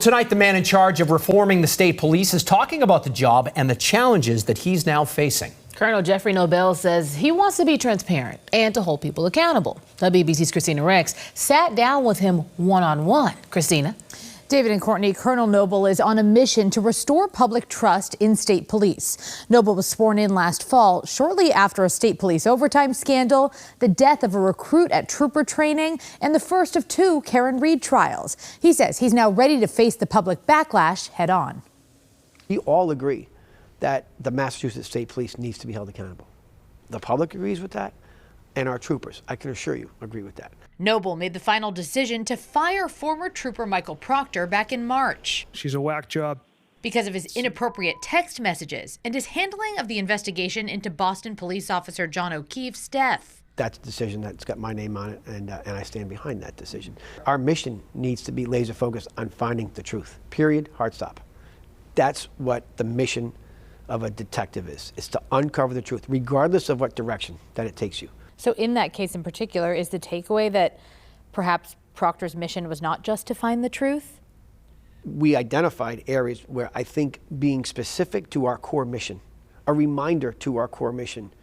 Tonight, the man in charge of reforming the state police is talking about the job and the challenges that he's now facing. Colonel Geoffrey Noble says he wants to be transparent and to hold people accountable. WBZ's Kristina Rex sat down with him one-on-one. Kristina. David and Courtney, Colonel Noble is on a mission to restore public trust in state police. Noble was sworn in last fall, shortly after a state police overtime scandal, the death of a recruit at trooper training, and the first of two Karen Reed trials. He says he's now ready to face the public backlash head on. We all agree that the Massachusetts State Police needs to be held accountable. The public agrees with that, and our troopers, I can assure you, agree with that. Noble made the final decision to fire former trooper Michael Proctor back in March. She's a whack job. Because of his inappropriate text messages and his handling of the investigation into Boston police officer John O'Keefe's death. That's a decision that's got my name on it, and I stand behind that decision. Our mission needs to be laser focused on finding the truth. Period, hard stop. That's what the mission of a detective is to uncover the truth, regardless of what direction that it takes you. So in that case in particular, is the takeaway that perhaps Proctor's mission was not just to find the truth? We identified areas where I think being specific to our core mission, a reminder to our core mission,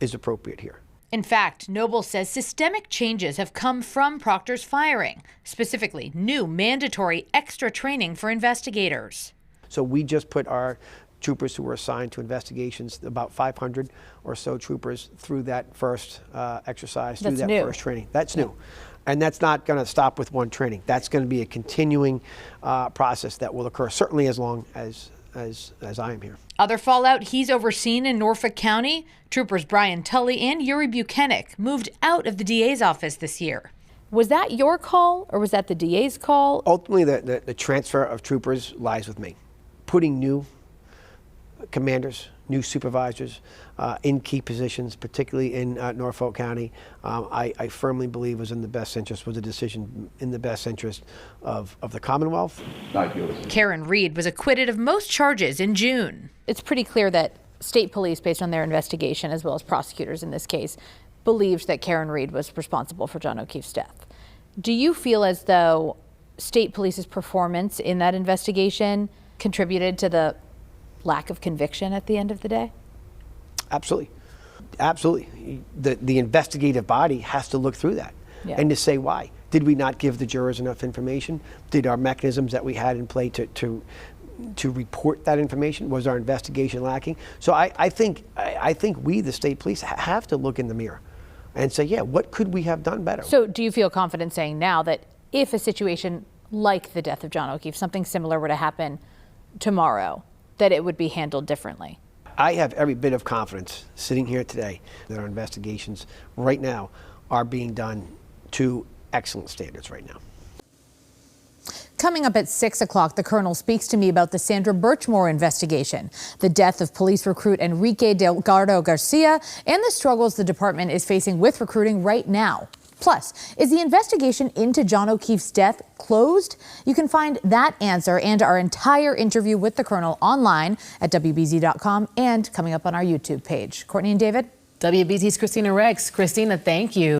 is appropriate here. In fact, Noble says systemic changes have come from Proctor's firing, specifically new mandatory extra training for investigators. So we just put our troopers who were assigned to investigations, about 500 or so troopers, through that first exercise, through that first training. That's new. And that's not going to stop with one training. That's going to be a continuing process that will occur, certainly as long as I am here. Other fallout he's overseen in Norfolk County, troopers Brian Tully and Yuri Buchanan moved out of the DA's office this year. Was that your call or was that the DA's call? Ultimately, the transfer of troopers lies with me. Putting new commanders, new supervisors in key positions, particularly in Norfolk County, I firmly believe was in the best interest, was a decision in the best interest of the Commonwealth. Karen Reed was acquitted of most charges in June. It's pretty clear that state police, based on their investigation, as well as prosecutors in this case, believed that Karen Reed was responsible for John O'Keefe's death. Do you feel as though state police's performance in that investigation contributed to the lack of conviction at the end of the day? Absolutely. Absolutely. The investigative body has to look through that and to say why. Did we not give the jurors enough information? Did our mechanisms that we had in play to report that information, was our investigation lacking? So I think we, the state police, have to look in the mirror and say, yeah, what could we have done better? So do you feel confident saying now that if a situation like the death of John O'Keefe, something similar were to happen tomorrow, that it would be handled differently? I have every bit of confidence sitting here today that our investigations right now are being done to excellent standards right now. Coming up at 6 o'clock, the Colonel speaks to me about the Sandra Birchmore investigation, the death of police recruit Enrique Delgado Garcia, and the struggles the department is facing with recruiting right now. Plus, is the investigation into John O'Keefe's death closed? You can find that answer and our entire interview with the Colonel online at WBZ.com and coming up on our YouTube page. Courtney and David? WBZ's Kristina Rex. Kristina, thank you.